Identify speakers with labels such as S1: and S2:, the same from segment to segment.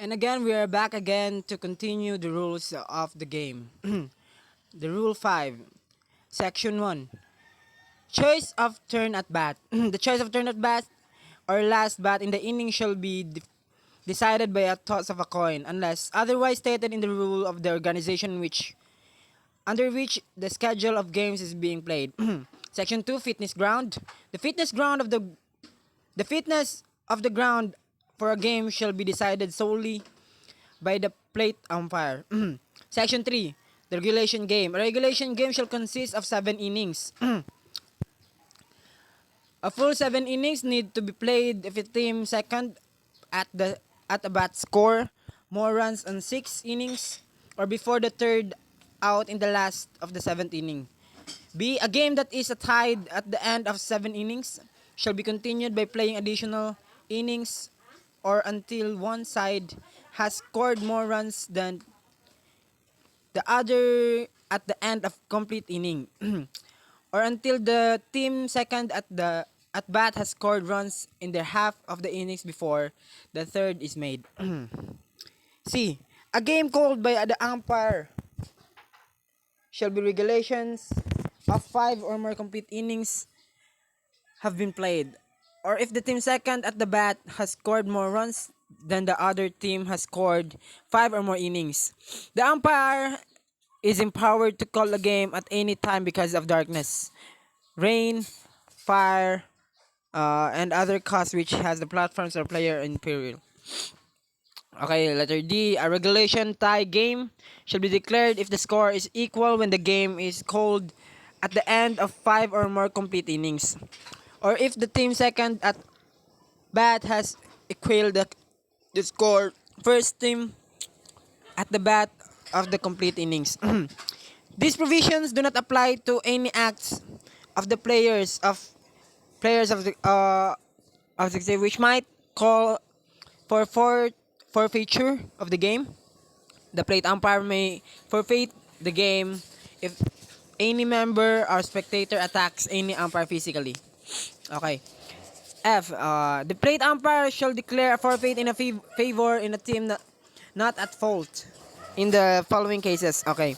S1: And again, we are back again to continue the rules of the game. The Rule 5, Section 1. Choice of turn at bat. The choice of turn at bat or last bat in the inning shall be decided by a toss of a coin unless otherwise stated in the rule of the organization under which the schedule of games is being played. Section 2, Fitness Ground. The fitness ground of the fitness of the ground for a game shall be decided solely by the plate umpire. Section 3, the regulation game. A regulation game shall consist of 7 innings. A full 7 innings need to be played if a team second at a bat score more runs on 6 innings or before the third out in the last of the 7th inning. B. A game that is tied at the end of 7 innings shall be continued by playing additional innings or until one side has scored more runs than the other at the end of complete inning or until the team second at bat has scored runs in their half of the innings before the third is made. C. A game called by the umpire shall be regulations of 5 or more complete innings have been played, or if the team second at the bat has scored more runs than the other team has scored 5 or more innings. The umpire is empowered to call a game at any time because of darkness, rain, fire, and other cause which has the platforms or player in peril. Okay, letter D. A regulation tie game shall be declared if the score is equal when the game is called at the end of 5 or more complete innings, or if the team second at bat has equaled the score first team at the bat of the complete innings. These provisions do not apply to any acts of the players of the game which might call for forfeiture of the game. The plate umpire may forfeit the game if any member or spectator attacks any umpire physically. Okay. F. The plate umpire shall declare a forfeit in a favor in a team not at fault in the following cases. Okay.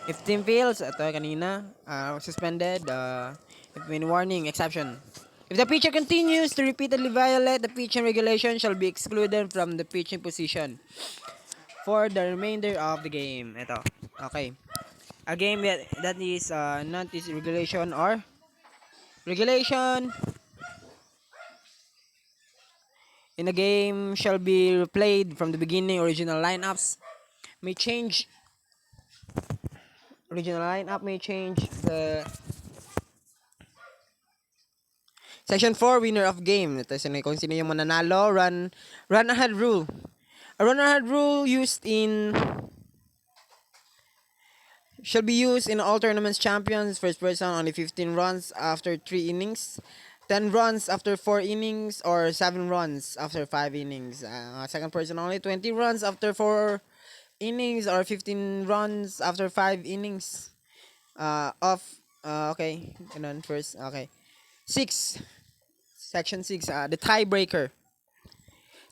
S1: If team fails, ito kanina, suspended, if may warning, exception. If the pitcher continues to repeatedly violate the pitching regulation, shall be excluded from the pitching position for the remainder of the game. Ito. Okay. A game that is not is regulation or regulation in a game shall be replayed from the beginning. Original lineups may change. Original lineup may change. The Section 4, winner of game. Ito kung sino yung mananalo. Run ahead rule. A run ahead rule shall be used in all tournaments champions. First person only 15 runs after 3 innings. 10 runs after 4 innings or 7 runs after 5 innings. Second person only 20 runs after 4 innings or 15 runs after 5 innings. Okay. Ganun first. Okay. 6. Section 6. The tiebreaker.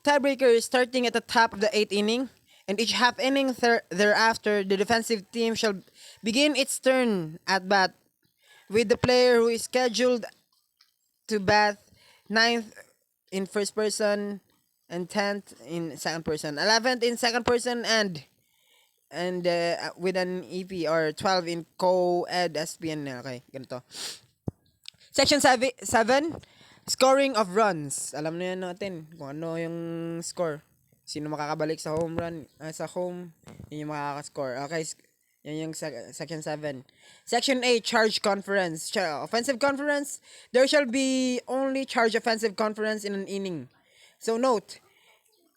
S1: Tiebreaker is starting at the top of the 8th inning, and each half inning thereafter, the defensive team shall begin its turn at bat with the player who is scheduled to bat 9th in first person and 10th in second person, 11th in second person, and with an EP or 12 in co-ed SPN. Okay, ganito. Section 7, scoring of runs. Alam na yan natin kung ano yung score. Sino makakabalik sa home run, sa home, yun yung makakascore. Okay, yan yung section 7. Section 8, charge conference. Offensive conference, there shall be only charge offensive conference in an inning. So note,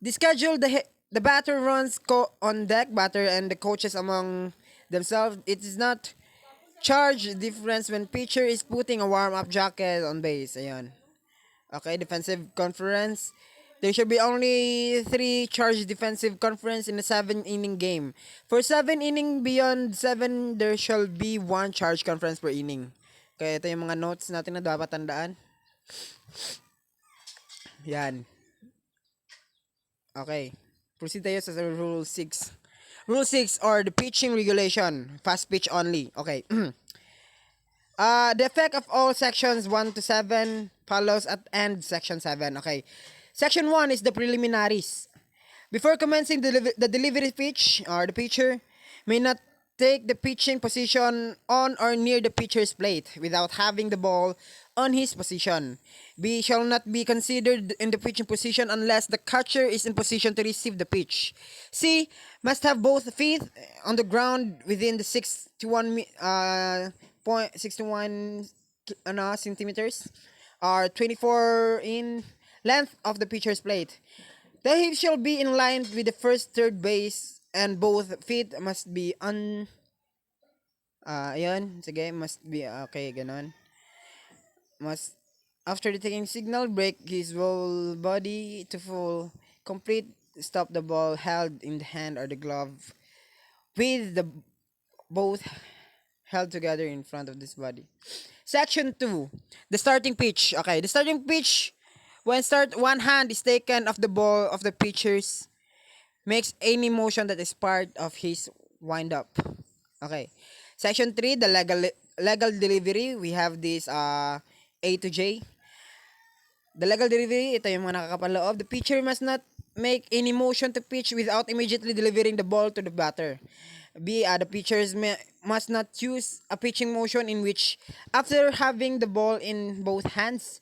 S1: the schedule, the batter runs on deck, batter and the coaches among themselves. It is not charge difference when pitcher is putting a warm-up jacket on base. Ayan. Okay, defensive conference. There should be only 3 charge defensive conference in a 7-inning game. For 7 inning beyond 7, there shall be 1 charge conference per inning. Okay, ito yung mga notes natin na dapat tandaan. Yan. Okay. Proceed tayo sa Rule 6. Rule 6 or the pitching regulation. Fast pitch only. Okay. The effect of all sections 1 to 7 follows at end section 7. Okay. Section 1 is the preliminaries. Before commencing the delivery pitch, or the pitcher may not take the pitching position on or near the pitcher's plate without having the ball on his position. B shall not be considered in the pitching position unless the catcher is in position to receive the pitch. C must have both feet on the ground within the 61 centimeters or 24 in length of the pitcher's plate. The hips shall be in line with the first third base and both feet must be on ayun, sige, must be okay, ganon. Must after the taking signal, break his whole body to full complete stop the ball held in the hand or the glove with the both held together in front of this body. Section 2, the starting pitch. Okay, the starting pitch when one hand is taken off the ball of the pitchers makes any motion that is part of his wind up. Okay. Section 3, the legal delivery. We have this A to J. The legal delivery, ito yung mga nakakapaloob. The pitcher must not make any motion to pitch without immediately delivering the ball to the batter. B, the pitchers must not use a pitching motion in which, after having the ball in both hands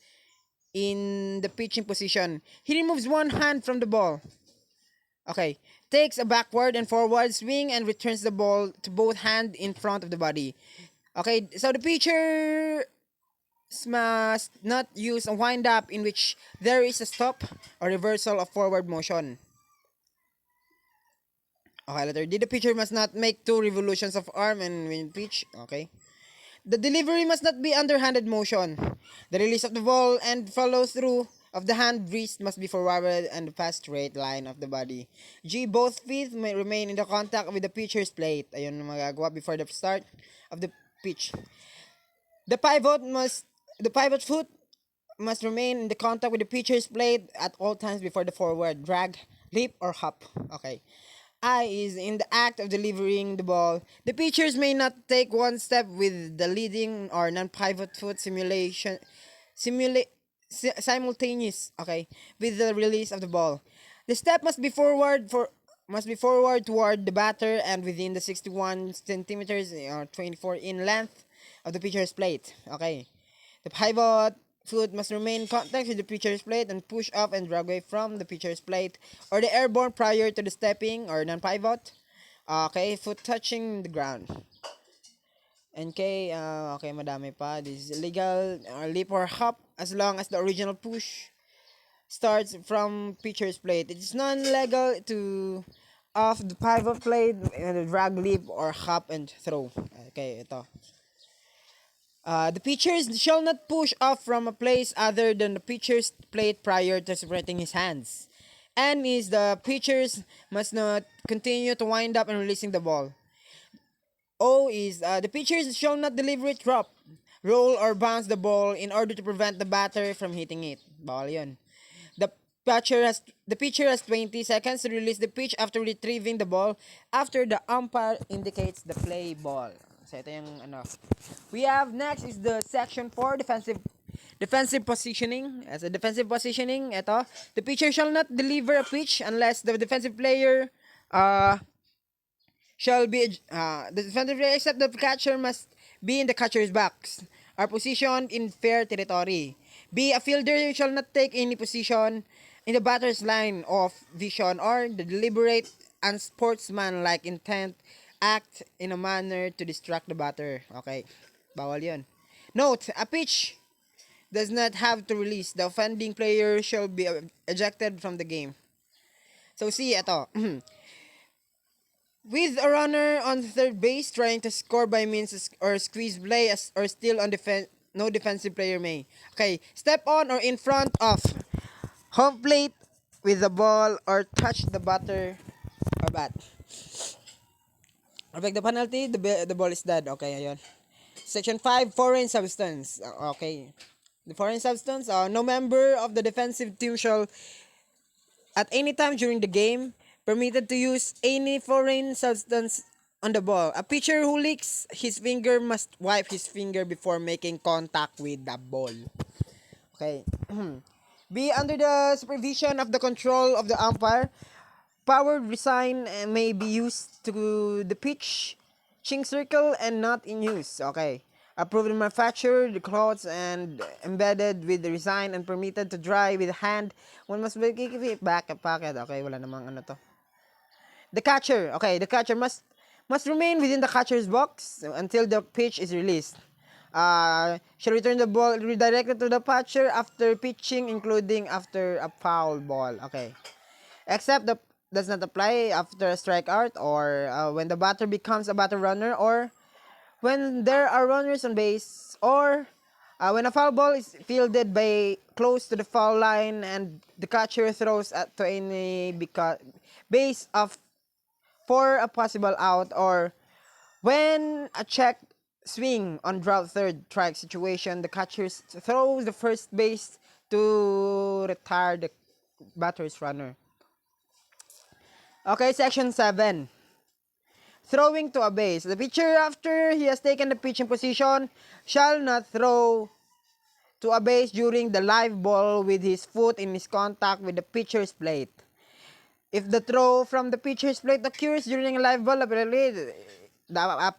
S1: in the pitching position, he removes one hand from the ball. Okay. Takes a backward and forward swing and returns the ball to both hands in front of the body. Okay, so the pitcher must not use a wind up in which there is a stop or reversal of forward motion. Okay, letter D. The pitcher must not make 2 revolutions of arm and when pitch. Okay. The delivery must not be underhanded motion. The release of the ball and follow through of the hand wrist must be forward and past straight line of the body. G. Both feet may remain in the contact with the pitcher's plate. Ayun ang magagawa before the start of the pitch. The pivot foot must remain in the contact with the pitcher's plate at all times before the forward drag, leap, or hop. Okay. I is in the act of delivering the ball. The pitchers may not take one step with the leading or non-pivot foot simultaneous, okay, with the release of the ball. The step must be forward toward the batter and within the 61 centimeters or 24 in length of the pitcher's plate. Okay. The pivot foot must remain in contact with the pitcher's plate and push up and drag away from the pitcher's plate or the airborne prior to the stepping or non-pivot. Okay, foot touching the ground. Okay, okay, madami pa. This is legal leap or hop as long as the original push starts from pitcher's plate. It is non-legal to off the pivot plate, drag, leap, or hop and throw. Okay, ito. The pitchers shall not push off from a place other than the pitcher's plate prior to separating his hands. N is the pitchers must not continue to wind up and releasing the ball. O is the pitchers shall not deliberately drop, roll, or bounce the ball in order to prevent the batter from hitting it. Bawal yun. The pitcher has 20 seconds to release the pitch after retrieving the ball after the umpire indicates the play ball. So ito yung ano. We have next is the section 4 defensive positioning. As a defensive positioning, ito, the pitcher shall not deliver a pitch unless the defensive player shall be the defensive player except the catcher must be in the catcher's box or positioned in fair territory. B, a fielder shall not take any position in the batter's line of vision or the deliberate unsportsmanlike intent act in a manner to distract the batter. Okay. Bawal yun. Note, a pitch does not have to release. The offending player shall be ejected from the game. So, see, ito. With a runner on third base trying to score by means or squeeze play or still on defense, no defensive player may. Okay. Step on or in front of home plate with the ball or touch the batter or bat. Affect the penalty, the ball is dead. Okay, ayun. Section 5, foreign substance. Okay. The foreign substance, no member of the defensive team shall at any time during the game permitted to use any foreign substance on the ball. A pitcher who licks his finger must wipe his finger before making contact with the ball. Okay. Be under the supervision of the control of the umpire. Powered resign may be used to the pitching circle and not in use. Okay. Approved manufacturer, the clothes and embedded with the resign and permitted to dry with hand. One must be back a packet. Okay, wala namang ano to. The catcher. Okay, the catcher must remain within the catcher's box until the pitch is released. Shall return the ball redirected to the catcher after pitching, including after a foul ball. Okay. Except the does not apply after a strikeout or when the batter becomes a batter runner or when there are runners on base or when a foul ball is fielded by close to the foul line and the catcher throws to any base of for a possible out or when a check swing on drought third strike situation, the catcher throws the first base to retire the batter's runner. Okay, section 7. Throwing to a base. The pitcher, after he has taken the pitching position, shall not throw to a base during the live ball with his foot in his contact with the pitcher's plate. If the throw from the pitcher's plate occurs during a live ball, the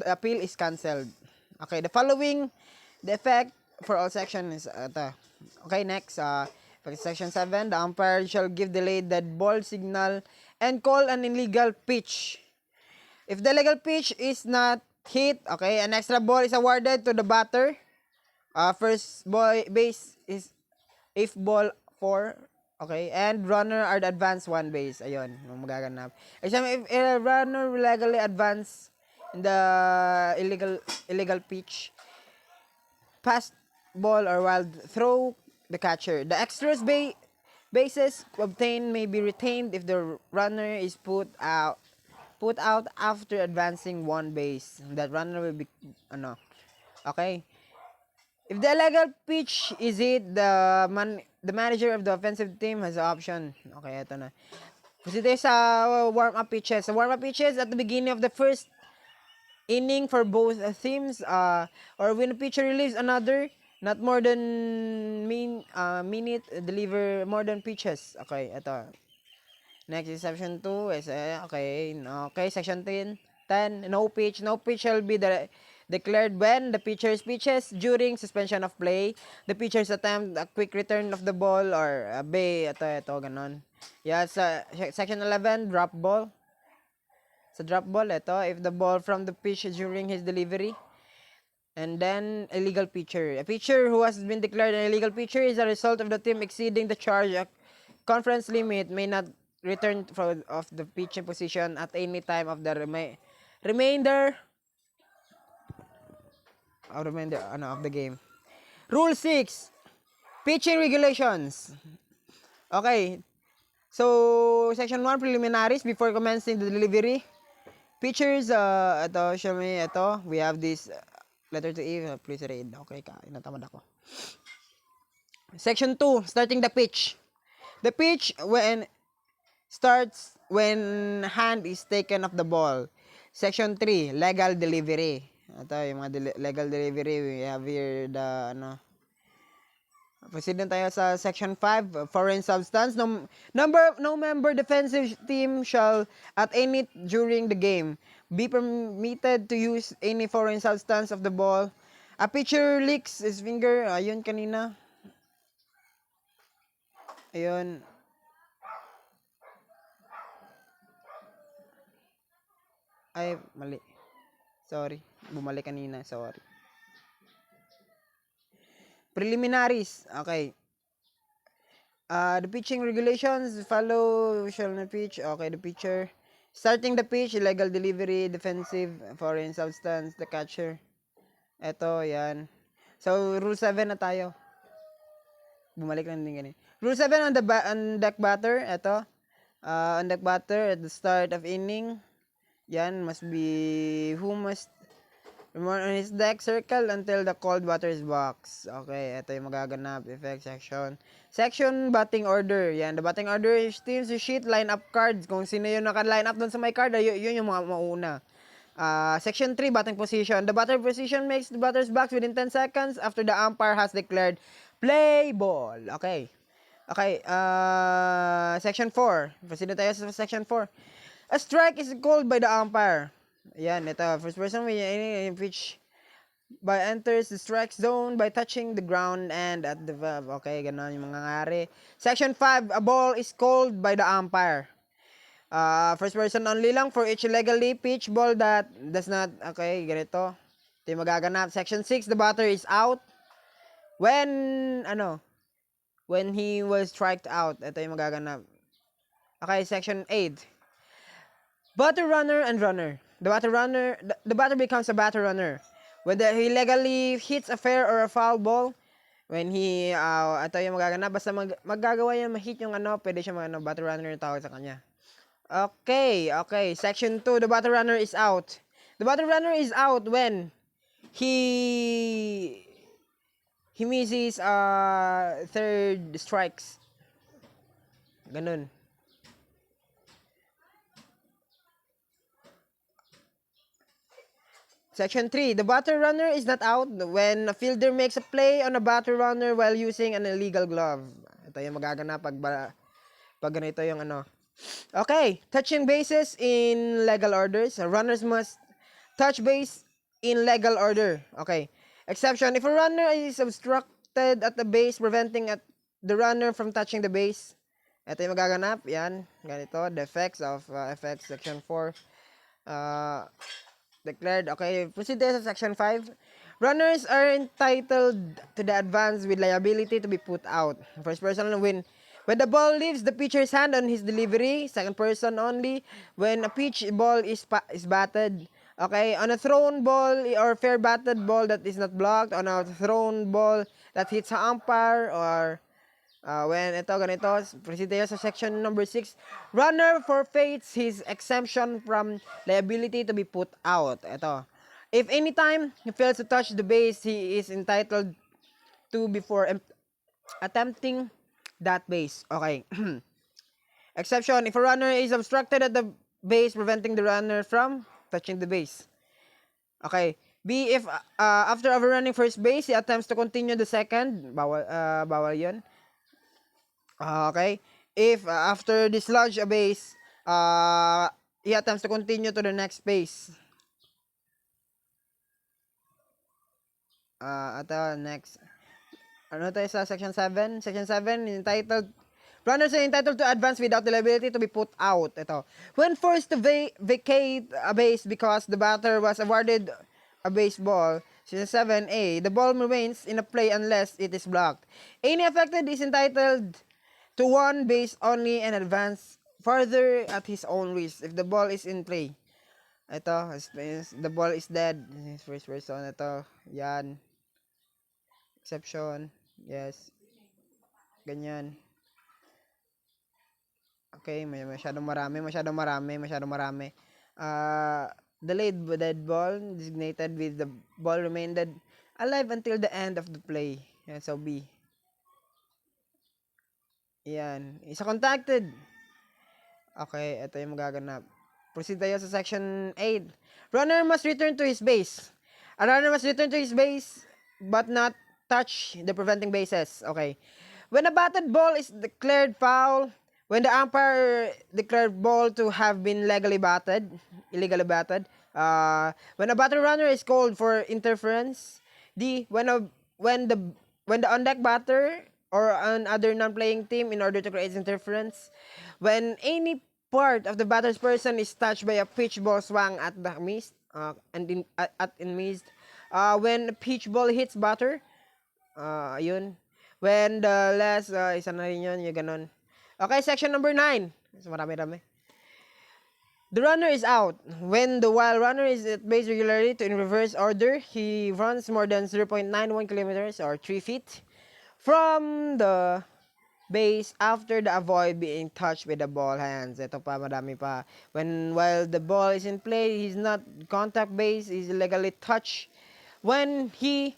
S1: appeal is cancelled. Okay, the following, the effect for all sections is okay, next, section 7, the umpire shall give delayed dead ball signal and call an illegal pitch. If the legal pitch is not hit, okay, an extra ball is awarded to the batter. First base is if ball 4, okay, and runner are the advance 1 base. Ayun, magaganap. Example, if a runner legally advance in the illegal pitch, pass ball or wild throw the catcher. The extras bases obtained may be retained if the runner is put out after advancing 1 base. That runner will be okay. If the illegal pitch is it, the manager of the offensive team has the option. Okay, ito na. Kasi tayo sa warm-up pitches. Sa warm-up pitches, at the beginning of the first inning for both teams, or when a pitcher relieves another, not more than minute, deliver more than pitches. Okay, ito. Next is section 2 is okay, section 10, no pitch shall be declared when the pitcher's pitches during suspension of play, the pitcher's attempt a quick return of the ball or ito ganon. Yeah, sa section 11, drop ball. Sa drop ball, ito, if the ball from the pitch during his delivery. And then, illegal pitcher. A pitcher who has been declared an illegal pitcher is a result of the team exceeding the charge conference limit may not return of the pitching position at any time of the remainder of the game. Rule 6. Pitching regulations. Okay. So, section 1, preliminaries before commencing the delivery. Pitchers, we have this letter to E, please read. Okay, natamad ako. Section 2, starting the pitch. The pitch starts when hand is taken off the ball. Section 3, legal delivery. Ito, yung mga legal delivery, we have here the, proceed tayo sa section 5, foreign substance. No member defensive team shall at any during the game be permitted to use any foreign substance of the ball. A pitcher licks his finger. Ayun kanina. Ayun. Ay, mali. Sorry. Bumalik kanina. Sorry. Preliminaries. Okay. The pitching regulations follow shall not pitch. Okay, the pitcher. Starting the pitch, illegal delivery, defensive, foreign substance, the catcher. Ito, yan. So, rule 7 na tayo. Bumalik lang din ganun. Rule 7 on deck batter. Ito. On deck batter at the start of inning. Yan, must Remove on his deck circle until the cold water is box. Okay, ito yung magaganap. Effect section. Section batting order. Yan, the batting order is teams you sheet line up cards. Kung sino yung naka-line up dun sa my card, yun yung mga mauna. Section 3, batting position. The batter position makes the batter's box within 10 seconds after the umpire has declared play ball. Okay. Okay, section 4. Proceed tayo sa section 4. A strike is called by the umpire. Yan, ito. First person which by enters the strike zone by touching the ground and at the valve. Okay, ganun yung mangyayari. Section 5, a ball is called by the umpire. First person only lang for each legally pitch ball that does not, okay, ganito. Ito yung magaganap. Section 6, the batter is out when, when he was striked out. Ito yung magaganap. Okay, section 8. Batter runner and runner. The batter becomes a batter runner. Whether he legally hits a fair or a foul ball, when he, ito yung magaganap. Basta maggagawa yan, ma-hit yung pwede siya batter runner yung tawag sa kanya. Okay. Section 2, the batter runner is out. The batter runner is out when he misses third strikes. Ganun. Section 3, the batter runner is not out when a fielder makes a play on a batter runner while using an illegal glove. Ito yung magaganap pag ganito yung Okay, touching bases in legal orders. Runners must touch base in legal order. Okay. Exception, if a runner is obstructed at the base, preventing the runner from touching the base. Ito yung magaganap. Yan. Ganito. The effects of effects. Section 4. Declared. Okay. Proceed sa Section 5. Runners are entitled to the advance with liability to be put out. First person when the ball leaves the pitcher's hand on his delivery. Second person only when a pitch ball is batted. Okay, on a thrown ball or fair batted ball that is not blocked, on a thrown ball that hits a umpire, or when ito ganito, proceed tayo sa section number 6. Runner forfeits his exemption from liability to be put out. Ito. If anytime he fails to touch the base, he is entitled to before attempting that base. Okay. Exception, if a runner is obstructed at the base, preventing the runner from touching the base. Okay. B, if after overrunning first base, he attempts to continue the second, bawal yun. Okay. If after dislodge a base, he attempts to continue to the next base. Next. Ano tayo sa section 7? Section 7, entitled, runners are entitled to advance without the liability to be put out. Ito. When forced to vacate a base because the batter was awarded a baseball, section 7A, the ball remains in a play unless it is blocked. Any affected is entitled to one base only and advance further at his own risk if the ball is in play. Ito, the ball is dead. First person, ito, yan. Exception, yes. Ganyan. Okay, masyadong marami. Delayed dead ball designated with the ball remained alive until the end of the play. Yan, so B. Yan. Isa contacted. Okay, ito yung magaganap. Proceed tayo sa section 8. Runner must return to his base. A runner must return to his base but not touch the preventing bases. Okay. When a batted ball is declared foul, when the umpire declared ball to have been illegally batted, when a batter runner is called for interference. D, when the on-deck batter or another non-playing team in order to create interference. When any part of the batter's person is touched by a pitch ball swung at the mist, in mist. When a pitch ball hits batter, yun. When the last, isa na rin yun, yung ganun. Okay, section number 9. So, marami-rami. The runner is out. When the while runner is at base regularly to in reverse order, he runs more than 0.91 kilometers or 3 feet from the base after the avoid being touched with the ball hands. Ito pa, madami pa. While the ball is in play, he's not contact base, he's legally touched. When he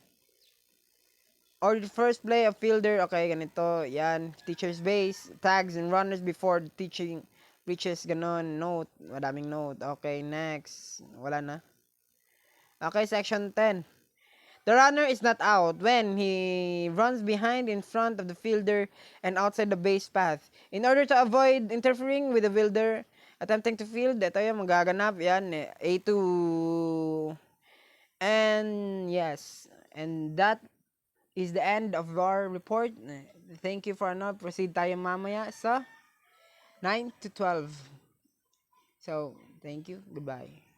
S1: or the first play of fielder, okay, ganito, yan, teacher's base, tags and runners before the teaching reaches, ganon, note, madaming note. Okay, next, wala na. Okay, section 10. The runner is not out when he runs behind, in front of the fielder, and outside the base path. In order to avoid interfering with the fielder attempting to field, ito yung magaganap, yan, A2. And yes, and that is the end of our report. Thank you for ano. Proceed tayo mamaya sa 9 to 12. So, thank you. Goodbye.